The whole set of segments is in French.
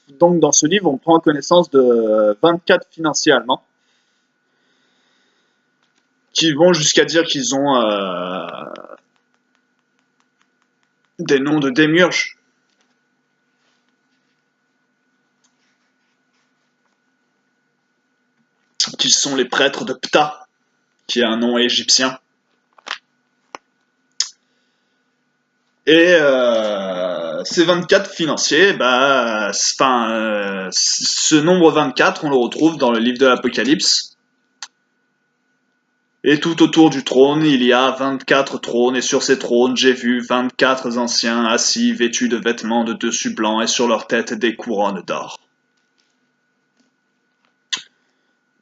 Donc dans ce livre, on prend connaissance de 24 financiers allemands qui vont jusqu'à dire qu'ils ont des noms de démiurges. Qui sont les prêtres de Ptah, qui est un nom égyptien. Et ces 24 financiers, ce nombre 24, on le retrouve dans le livre de l'Apocalypse. Et tout autour du trône, il y a 24 trônes, et sur ces trônes, j'ai vu 24 anciens assis, vêtus de vêtements de dessus blancs, et sur leur tête des couronnes d'or.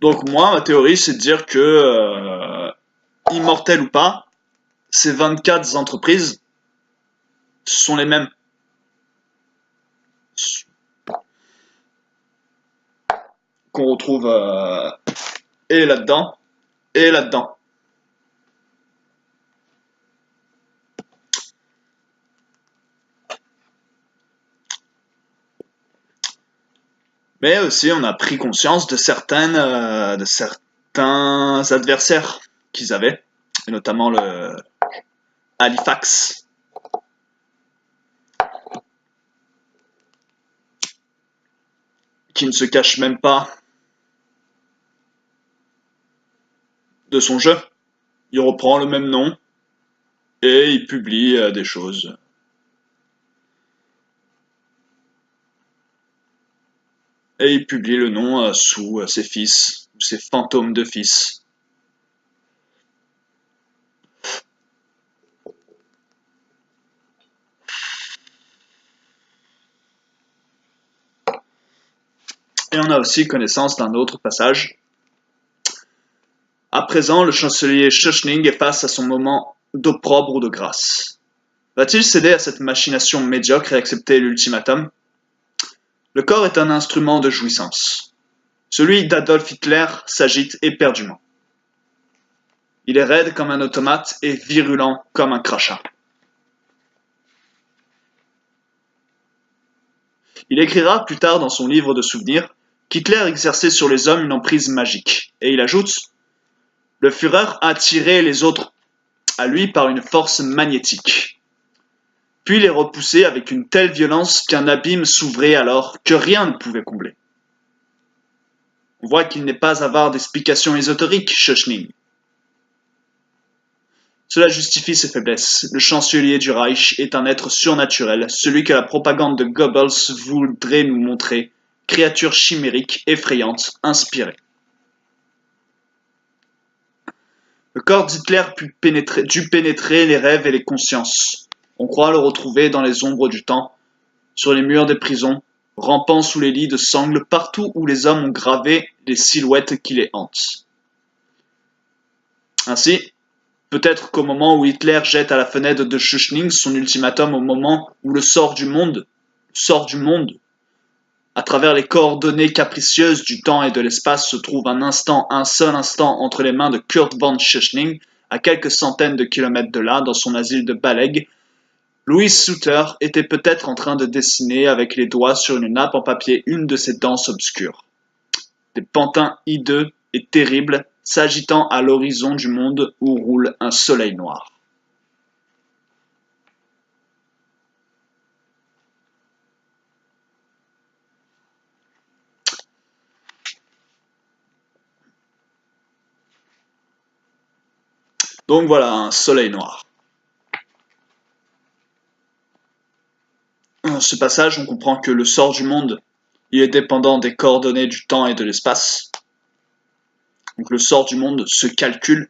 Donc moi, ma théorie, c'est de dire que, immortels ou pas, ces 24 entreprises sont les mêmes. Qu'on retrouve et là-dedans, et là-dedans. Mais aussi, on a pris conscience de certains adversaires qu'ils avaient, et notamment le Halifax, qui ne se cache même pas de son jeu. Il reprend le même nom et il publie des choses. Et il publie le nom sous ses fils, ou ses fantômes de fils. Et on a aussi connaissance d'un autre passage. À présent, le chancelier Schöchling est face à son moment d'opprobre ou de grâce. Va-t-il céder à cette machination médiocre et accepter l'ultimatum? Le corps est un instrument de jouissance. Celui d'Adolf Hitler s'agite éperdument. Il est raide comme un automate et virulent comme un crachat. Il écrira plus tard dans son livre de souvenirs qu'Hitler exerçait sur les hommes une emprise magique. Et il ajoute « Le Führer a attiré les autres à lui par une force magnétique. Puis les repoussait avec une telle violence qu'un abîme s'ouvrait alors que rien ne pouvait combler. » On voit qu'il n'est pas avare d'explications ésotériques, Schöchling. Cela justifie ses faiblesses. Le chancelier du Reich est un être surnaturel, celui que la propagande de Goebbels voudrait nous montrer, créature chimérique, effrayante, inspirée. Le corps d'Hitler dut pénétrer les rêves et les consciences. On croit le retrouver dans les ombres du temps, sur les murs des prisons, rampant sous les lits de sangles partout où les hommes ont gravé les silhouettes qui les hantent. Ainsi, peut-être qu'au moment où Hitler jette à la fenêtre de Schöchling son ultimatum, au moment où le sort du monde, à travers les coordonnées capricieuses du temps et de l'espace se trouve un seul instant entre les mains de Kurt von Schöchling, à quelques centaines de kilomètres de là, dans son asile de Baleg, Louis Sutter était peut-être en train de dessiner avec les doigts sur une nappe en papier une de ces danses obscures. Des pantins hideux et terribles s'agitant à l'horizon du monde où roule un soleil noir. Donc voilà, un soleil noir. Dans ce passage, on comprend que le sort du monde, il est dépendant des coordonnées du temps et de l'espace. Donc le sort du monde se calcule.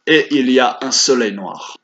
Et il y a un soleil noir.